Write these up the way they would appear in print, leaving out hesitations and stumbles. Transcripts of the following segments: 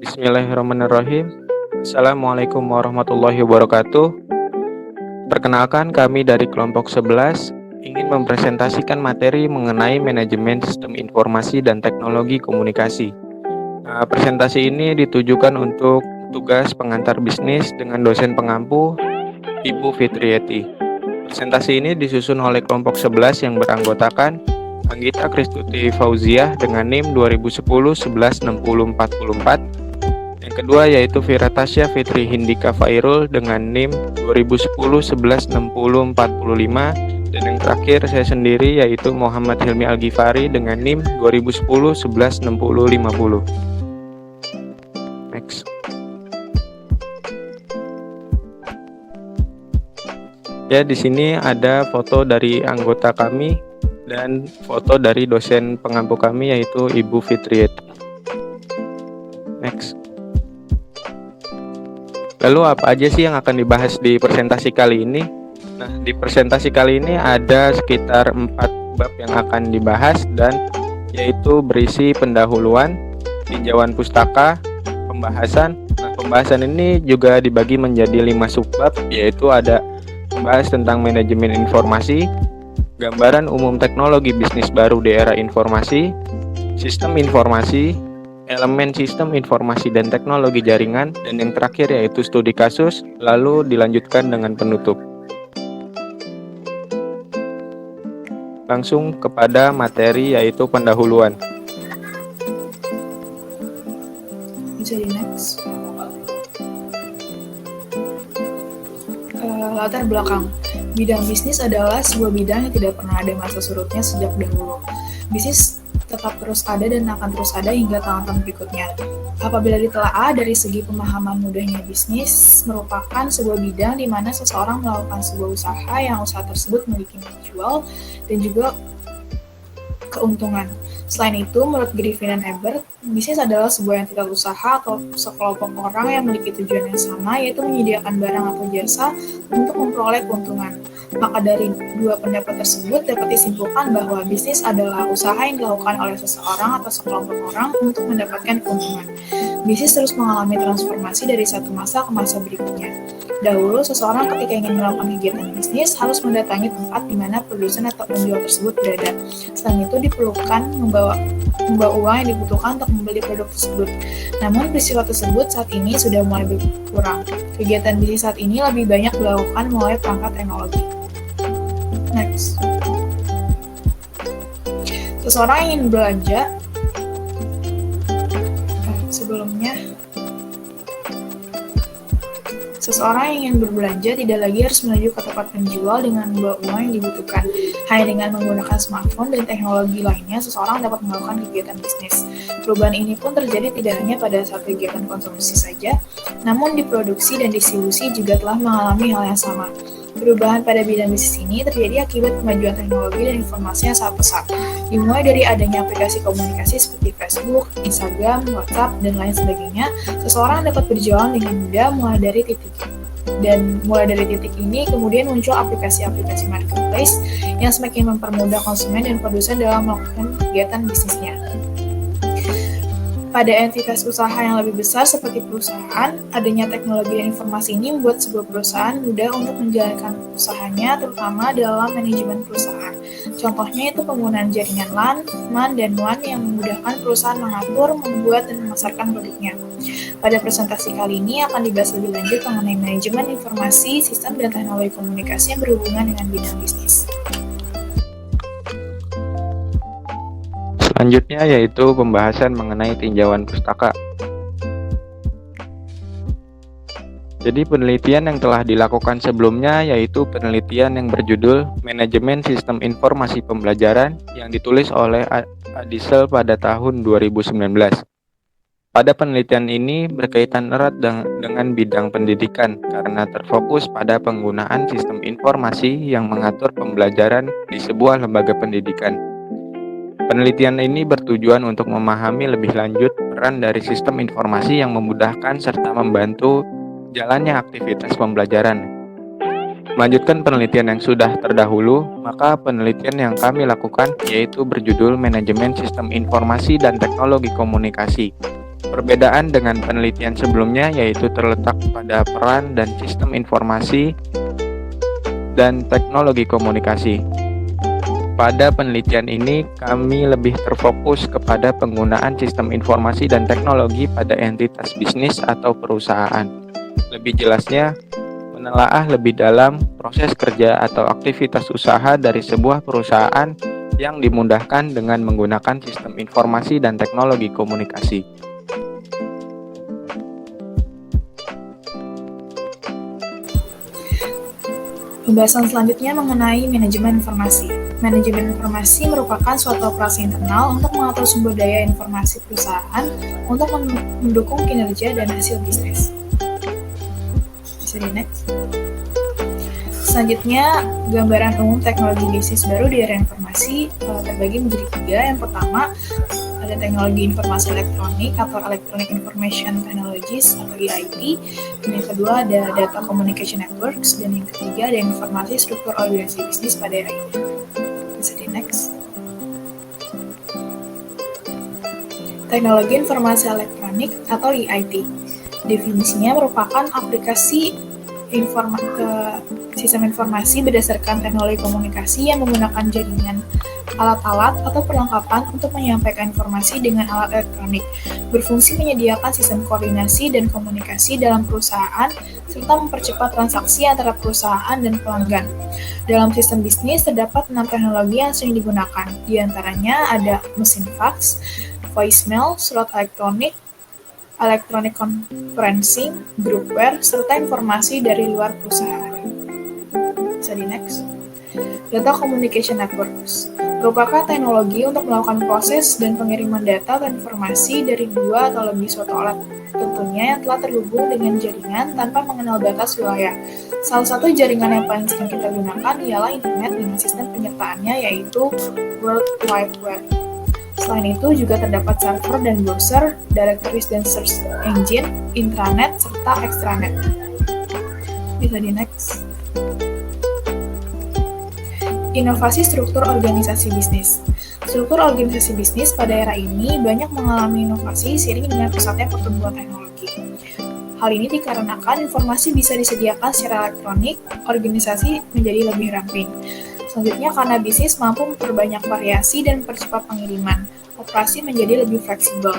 Bismillahirrahmanirrahim. Assalamualaikum warahmatullahi wabarakatuh. Perkenalkan, kami dari kelompok 11 ingin mempresentasikan materi mengenai manajemen sistem informasi dan teknologi komunikasi. Presentasi ini ditujukan untuk tugas pengantar bisnis dengan dosen pengampu Ibu Fitrieti. Presentasi ini disusun oleh kelompok 11 yang beranggotakan Anggita Kristuti Fauziah dengan NIM 2010-11-60-44. Yang kedua yaitu Vira Tasya Fitri Hindika Fairul dengan NIM 2010-11-60-45. Dan yang terakhir saya sendiri yaitu Muhammad Hilmi Al-Ghifari dengan NIM 2010-11-60-50. Next. Ya, di sini ada foto dari anggota kami dan foto dari dosen pengampu kami yaitu Ibu Fitrieti. Next. Lalu apa aja sih yang akan dibahas di presentasi kali ini? Nah, di presentasi kali ini ada sekitar 4 bab yang akan dibahas dan yaitu berisi pendahuluan, tinjauan pustaka, pembahasan. Nah, pembahasan ini juga dibagi menjadi 5 subbab, yaitu ada membahas tentang manajemen informasi, gambaran umum teknologi bisnis baru di era informasi, sistem informasi, elemen sistem informasi dan teknologi jaringan, dan yang terakhir yaitu studi kasus, lalu dilanjutkan dengan penutup. Langsung kepada materi yaitu pendahuluan. Bisa di next. Latar belakang. Bidang bisnis adalah sebuah bidang yang tidak pernah ada masa surutnya sejak dahulu. Bisnis tetap terus ada dan akan terus ada hingga tahun-tahun berikutnya. Apabila ditelaah dari segi pemahaman mudahnya, bisnis merupakan sebuah bidang di mana seseorang melakukan sebuah usaha yang usaha tersebut memiliki jual dan juga keuntungan. Selain itu, menurut Griffin dan Ebert, bisnis adalah sebuah entitas usaha atau sekelompok orang yang memiliki tujuan yang sama, yaitu menyediakan barang atau jasa untuk memperoleh keuntungan. Maka dari dua pendapat tersebut dapat disimpulkan bahwa bisnis adalah usaha yang dilakukan oleh seseorang atau sekelompok orang untuk mendapatkan keuntungan. Bisnis terus mengalami transformasi dari satu masa ke masa berikutnya. Dahulu, seseorang ketika ingin melakukan kegiatan bisnis harus mendatangi tempat di mana produsen atau penjual tersebut berada. Selain itu, diperlukan membawa uang yang dibutuhkan untuk membeli produk tersebut. Namun, peristiwa tersebut saat ini sudah mulai berkurang. Kegiatan bisnis saat ini lebih banyak dilakukan melalui perangkat teknologi. Next. Seseorang ingin belanja. Seseorang yang ingin berbelanja tidak lagi harus menuju ke tempat penjual dengan membawa uang yang dibutuhkan. Hanya dengan menggunakan smartphone dan teknologi lainnya, seseorang dapat melakukan kegiatan bisnis. Perubahan ini pun terjadi tidak hanya pada saat kegiatan konsumsi saja, namun di produksi dan distribusi juga telah mengalami hal yang sama. Perubahan pada bidang bisnis ini terjadi akibat kemajuan teknologi dan informasi yang sangat pesat. Dimulai dari adanya aplikasi komunikasi seperti Facebook, Instagram, WhatsApp, dan lain sebagainya, seseorang dapat berjualan dengan mudah mulai dari titik ini kemudian muncul aplikasi-aplikasi marketplace yang semakin mempermudah konsumen dan produsen dalam melakukan kegiatan bisnisnya. Pada entitas usaha yang lebih besar seperti perusahaan, adanya teknologi dan informasi ini membuat sebuah perusahaan mudah untuk menjalankan usahanya, terutama dalam manajemen perusahaan. Contohnya itu penggunaan jaringan LAN, MAN, dan WAN yang memudahkan perusahaan mengatur, membuat, dan memasarkan produknya. Pada presentasi kali ini akan dibahas lebih lanjut mengenai manajemen informasi, sistem, dan teknologi komunikasi yang berhubungan dengan bidang bisnis. Selanjutnya yaitu pembahasan mengenai tinjauan pustaka. Jadi penelitian yang telah dilakukan sebelumnya yaitu penelitian yang berjudul Manajemen Sistem Informasi Pembelajaran yang ditulis oleh Adisel pada tahun 2019. Pada penelitian ini berkaitan erat dengan bidang pendidikan karena terfokus pada penggunaan sistem informasi yang mengatur pembelajaran di sebuah lembaga pendidikan. Penelitian ini bertujuan untuk memahami lebih lanjut peran dari sistem informasi yang memudahkan serta membantu jalannya aktivitas pembelajaran. Melanjutkan penelitian yang sudah terdahulu, maka penelitian yang kami lakukan yaitu berjudul Manajemen Sistem Informasi dan Teknologi Komunikasi. Perbedaan dengan penelitian sebelumnya yaitu terletak pada peran dan sistem informasi dan teknologi komunikasi. Pada penelitian ini, kami lebih terfokus kepada penggunaan sistem informasi dan teknologi pada entitas bisnis atau perusahaan. Lebih jelasnya, menelaah lebih dalam proses kerja atau aktivitas usaha dari sebuah perusahaan yang dimudahkan dengan menggunakan sistem informasi dan teknologi komunikasi. Pembahasan selanjutnya mengenai manajemen informasi. Manajemen informasi merupakan suatu operasi internal untuk mengatur sumber daya informasi perusahaan untuk mendukung kinerja dan hasil bisnis. Bisa di next. Selanjutnya, gambaran umum teknologi bisnis baru di era informasi terbagi menjadi 3. Yang pertama, ada teknologi informasi elektronik atau Electronic Information Technologies atau EIT. Dan yang kedua ada Data Communication Networks. Dan yang ketiga ada informasi struktur organisasi bisnis pada era ini. Bisa di next. Teknologi informasi elektronik atau EIT. Definisinya merupakan aplikasi sistem informasi berdasarkan teknologi komunikasi yang menggunakan jaringan, alat-alat atau perlengkapan untuk menyampaikan informasi dengan alat elektronik, berfungsi menyediakan sistem koordinasi dan komunikasi dalam perusahaan, serta mempercepat transaksi antara perusahaan dan pelanggan. Dalam sistem bisnis, terdapat 6 teknologi yang sering digunakan, di antaranya ada mesin fax, voicemail, surat elektronik, electronic conferencing, groupware, serta informasi dari luar perusahaan. Bisa di next. Data Communication Networks merupakan teknologi untuk melakukan proses dan pengiriman data atau informasi dari 2 atau lebih suatu alat tentunya yang telah terhubung dengan jaringan tanpa mengenal batas wilayah. Salah satu jaringan yang paling sering kita gunakan ialah internet dengan sistem penyertaannya yaitu World Wide Web. Selain itu juga terdapat server dan browser, directories dan search engine, intranet, serta extranet. Bisa di next. Inovasi struktur organisasi bisnis. Struktur organisasi bisnis pada era ini banyak mengalami inovasi seiring dengan pesatnya pertumbuhan teknologi. Hal ini dikarenakan informasi bisa disediakan secara elektronik, organisasi menjadi lebih ramping. Selanjutnya, karena bisnis mampu memperbanyak variasi dan mempercepat pengiriman, operasi menjadi lebih fleksibel.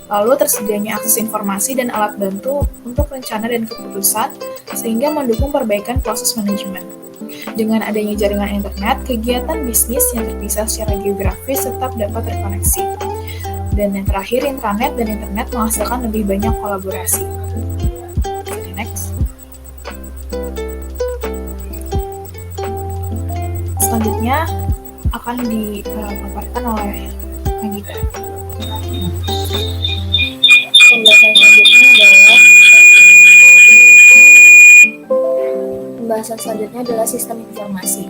Lalu tersedianya akses informasi dan alat bantu untuk rencana dan keputusan, sehingga mendukung perbaikan proses manajemen. Dengan adanya jaringan internet, kegiatan bisnis yang terpisah secara geografis tetap dapat terkoneksi. Dan yang terakhir, intranet dan internet menghasilkan lebih banyak kolaborasi. Next. Selanjutnya akan dipaparkan oleh Nagita. Pembahasan selanjutnya adalah sistem informasi.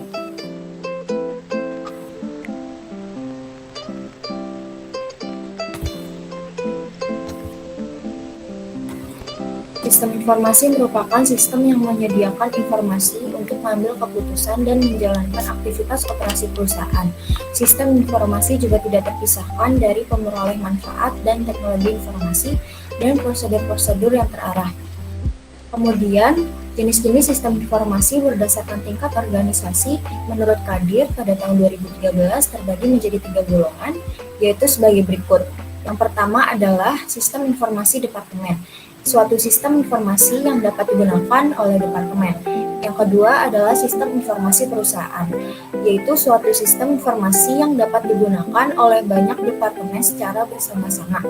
Sistem informasi merupakan sistem yang menyediakan informasi untuk mengambil keputusan dan menjalankan aktivitas operasi perusahaan. Sistem informasi juga tidak terpisahkan dari pemeroleh manfaat dan teknologi informasi dan prosedur-prosedur yang terarah. Kemudian, jenis-jenis sistem informasi berdasarkan tingkat organisasi menurut Kadir pada tahun 2013 terbagi menjadi 3 golongan, yaitu sebagai berikut. Yang pertama adalah sistem informasi departemen, suatu sistem informasi yang dapat digunakan oleh departemen. Yang kedua adalah sistem informasi perusahaan, yaitu suatu sistem informasi yang dapat digunakan oleh banyak departemen secara bersama-sama.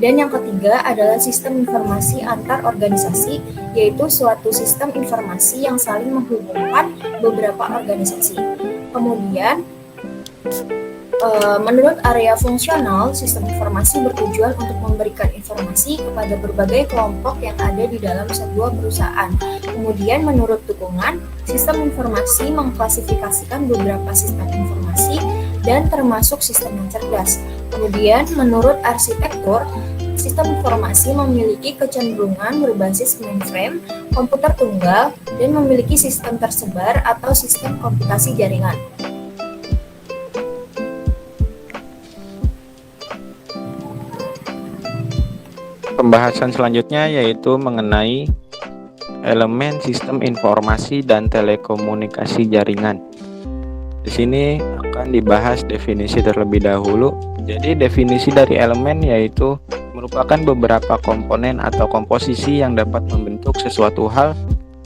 Dan yang ketiga adalah sistem informasi antar organisasi, yaitu suatu sistem informasi yang saling menghubungkan beberapa organisasi. Kemudian, menurut area fungsional, sistem informasi bertujuan untuk memberikan informasi kepada berbagai kelompok yang ada di dalam sebuah perusahaan. Kemudian, menurut dukungan, sistem informasi mengklasifikasikan beberapa sistem informasi dan termasuk sistem yang cerdas. Kemudian, menurut arsitektur, sistem informasi memiliki kecenderungan berbasis mainframe, komputer tunggal, dan memiliki sistem tersebar atau sistem komputasi jaringan. Pembahasan selanjutnya yaitu mengenai elemen sistem informasi dan telekomunikasi jaringan. Di sini akan dibahas definisi terlebih dahulu. Jadi definisi dari elemen yaitu merupakan beberapa komponen atau komposisi yang dapat membentuk sesuatu hal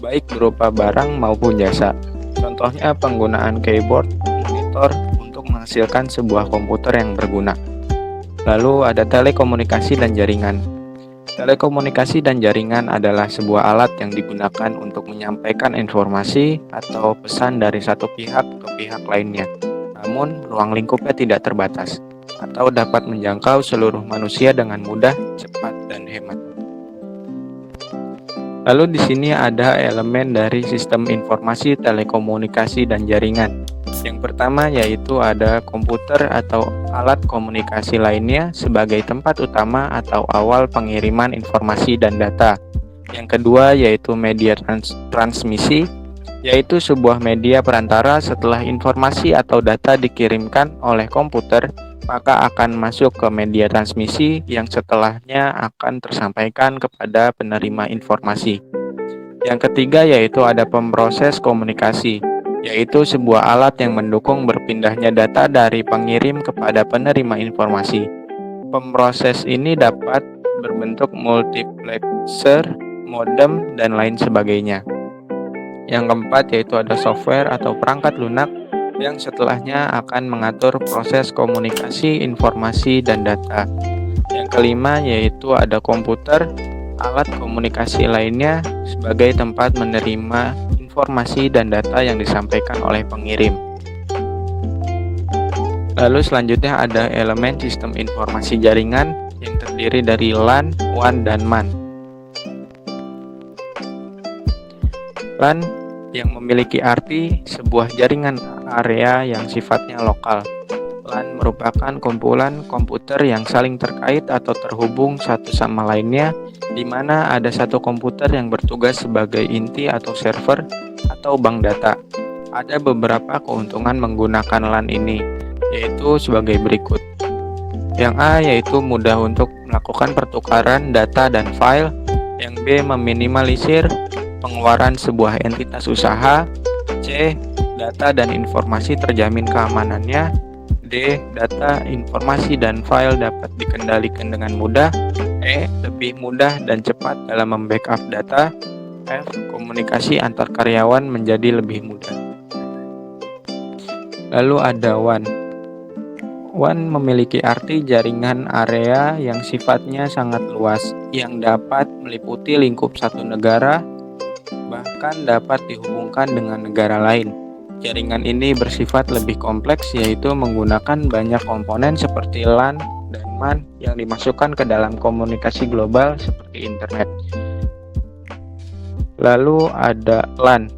baik berupa barang maupun jasa. Contohnya penggunaan keyboard, monitor untuk menghasilkan sebuah komputer yang berguna. Lalu ada telekomunikasi dan jaringan. Telekomunikasi dan jaringan adalah sebuah alat yang digunakan untuk menyampaikan informasi atau pesan dari satu pihak ke pihak lainnya. Namun, ruang lingkupnya tidak terbatas atau dapat menjangkau seluruh manusia dengan mudah, cepat, dan hemat. Lalu di sini ada elemen dari sistem informasi, telekomunikasi, dan jaringan. Yang pertama yaitu ada komputer atau alat komunikasi lainnya sebagai tempat utama atau awal pengiriman informasi dan data. Yang kedua yaitu media transmisi, yaitu sebuah media perantara setelah informasi atau data dikirimkan oleh komputer, maka akan masuk ke media transmisi yang setelahnya akan tersampaikan kepada penerima informasi. Yang ketiga yaitu ada pemroses komunikasi, yaitu sebuah alat yang mendukung berpindahnya data dari pengirim kepada penerima informasi. Pemroses ini dapat berbentuk multiplexer, modem, dan lain sebagainya. Yang keempat yaitu ada software atau perangkat lunak yang setelahnya akan mengatur proses komunikasi, informasi, dan data. Yang kelima yaitu ada komputer, alat komunikasi lainnya sebagai tempat menerima informasi dan data yang disampaikan oleh pengirim. Lalu selanjutnya ada elemen sistem informasi jaringan yang terdiri dari LAN, WAN, dan MAN. LAN yang memiliki arti sebuah jaringan area yang sifatnya lokal. LAN merupakan kumpulan komputer yang saling terkait atau terhubung satu sama lainnya, di mana ada satu komputer yang bertugas sebagai inti atau server atau bank data. Ada beberapa keuntungan menggunakan LAN ini, yaitu sebagai berikut. Yang A yaitu mudah untuk melakukan pertukaran data dan file. Yang B meminimalisir pengeluaran sebuah entitas usaha. C. Data dan informasi terjamin keamanannya. D. Data, informasi, dan file dapat dikendalikan dengan mudah. E. Lebih mudah dan cepat dalam membackup data. F. Komunikasi antar karyawan menjadi lebih mudah. Lalu ada WAN. WAN memiliki arti jaringan area yang sifatnya sangat luas, yang dapat meliputi lingkup satu negara, bahkan dapat dihubungkan dengan negara lain. Jaringan ini bersifat lebih kompleks, yaitu menggunakan banyak komponen seperti LAN dan MAN yang dimasukkan ke dalam komunikasi global seperti internet. Lalu ada LAN,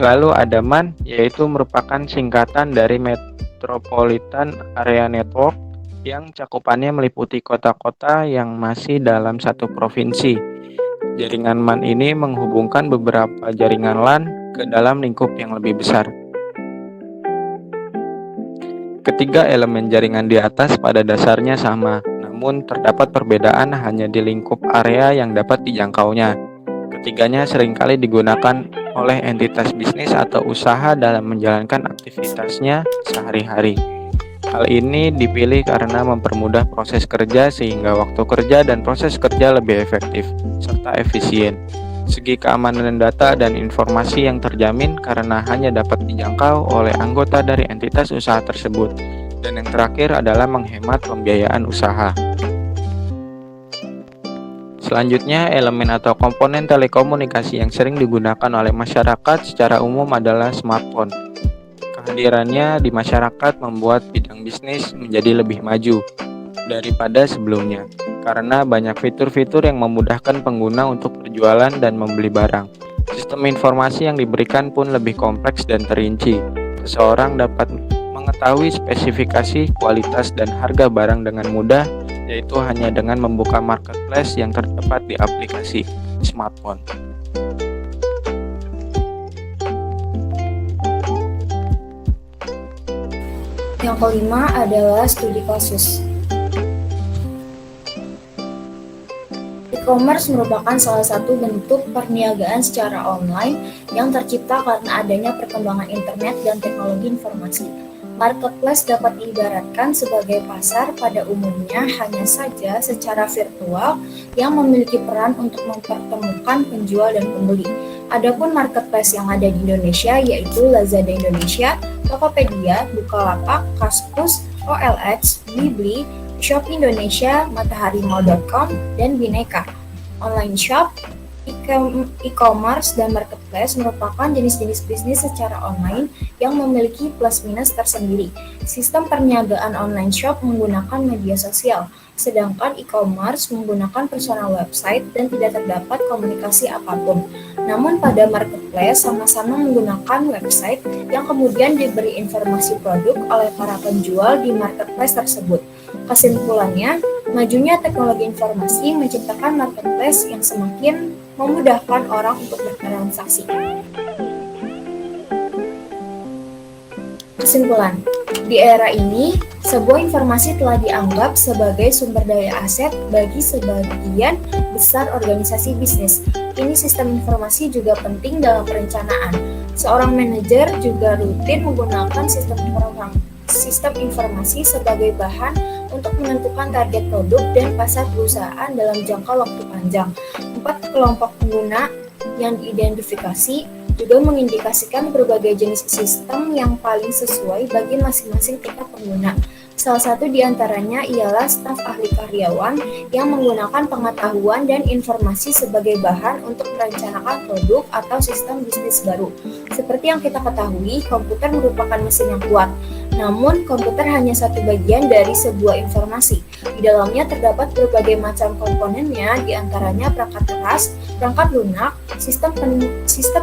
lalu ada MAN, yaitu merupakan singkatan dari Metropolitan Area Network yang cakupannya meliputi kota-kota yang masih dalam satu provinsi. Jaringan MAN ini menghubungkan beberapa jaringan LAN ke dalam lingkup yang lebih besar. Ketiga elemen jaringan di atas pada dasarnya sama, namun terdapat perbedaan hanya di lingkup area yang dapat dijangkaunya. Ketiganya seringkali digunakan oleh entitas bisnis atau usaha dalam menjalankan aktivitasnya sehari-hari. Hal ini dipilih karena mempermudah proses kerja sehingga waktu kerja dan proses kerja lebih efektif serta efisien. Segi keamanan data dan informasi yang terjamin karena hanya dapat dijangkau oleh anggota dari entitas usaha tersebut. Dan yang terakhir adalah menghemat pembiayaan usaha. Selanjutnya, elemen atau komponen telekomunikasi yang sering digunakan oleh masyarakat secara umum adalah smartphone. Kehadirannya di masyarakat membuat bidang bisnis menjadi lebih maju daripada sebelumnya, karena banyak fitur-fitur yang memudahkan pengguna untuk berjualan dan membeli barang. Sistem informasi yang diberikan pun lebih kompleks dan terinci. Seseorang dapat mengetahui spesifikasi, kualitas, dan harga barang dengan mudah, yaitu hanya dengan membuka marketplace yang terdapat di aplikasi smartphone. Yang kelima adalah studi kasus. E-commerce merupakan salah satu bentuk perniagaan secara online yang tercipta karena adanya perkembangan internet dan teknologi informasi. Marketplace dapat diibaratkan sebagai pasar pada umumnya, hanya saja secara virtual yang memiliki peran untuk mempertemukan penjual dan pembeli. Adapun marketplace yang ada di Indonesia yaitu Lazada Indonesia, Tokopedia, Bukalapak, Kaskus, OLX, Blibli, Shopee Indonesia, MatahariMall.com, dan Bineka. Online shop, e-commerce, dan marketplace merupakan jenis-jenis bisnis secara online yang memiliki plus minus tersendiri. Sistem perniagaan online shop menggunakan media sosial, sedangkan e-commerce menggunakan personal website dan tidak terdapat komunikasi apapun. Namun pada marketplace sama-sama menggunakan website yang kemudian diberi informasi produk oleh para penjual di marketplace tersebut. Kesimpulannya, majunya teknologi informasi menciptakan marketplace yang semakin memudahkan orang untuk bertransaksi. Kesimpulan, di era ini, sebuah informasi telah dianggap sebagai sumber daya aset bagi sebagian besar organisasi bisnis. Ini sistem informasi juga penting dalam perencanaan. Seorang manajer juga rutin menggunakan sistem informasi sebagai bahan untuk menentukan target produk dan pasar perusahaan dalam jangka waktu panjang. 4 kelompok pengguna yang diidentifikasi juga mengindikasikan berbagai jenis sistem yang paling sesuai bagi masing-masing tingkat pengguna. Salah satu di antaranya ialah staf ahli karyawan yang menggunakan pengetahuan dan informasi sebagai bahan untuk merencanakan produk atau sistem bisnis baru. Seperti yang kita ketahui, komputer merupakan mesin yang kuat. Namun, komputer hanya satu bagian dari sebuah informasi. Di dalamnya terdapat berbagai macam komponennya, di antaranya perangkat keras, perangkat lunak, sistem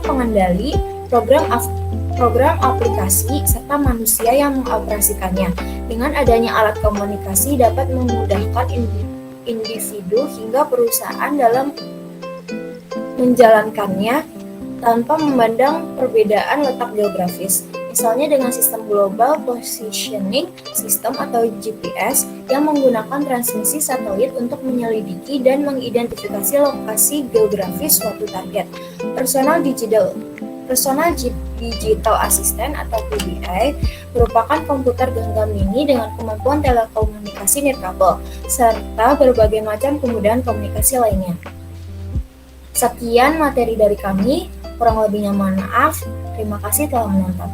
pengendali, program aplikasi, serta manusia yang mengoperasikannya. Dengan adanya alat komunikasi dapat memudahkan individu hingga perusahaan dalam menjalankannya tanpa memandang perbedaan letak geografis. Misalnya dengan sistem Global Positioning System atau GPS yang menggunakan transmisi satelit untuk menyelidiki dan mengidentifikasi lokasi geografis suatu target. Personal Digital Assistant atau PDA merupakan komputer genggam mini dengan kemampuan telekomunikasi nirkabel, serta berbagai macam kemudahan komunikasi lainnya. Sekian materi dari kami, kurang lebihnya mohon maaf. Terima kasih telah menonton.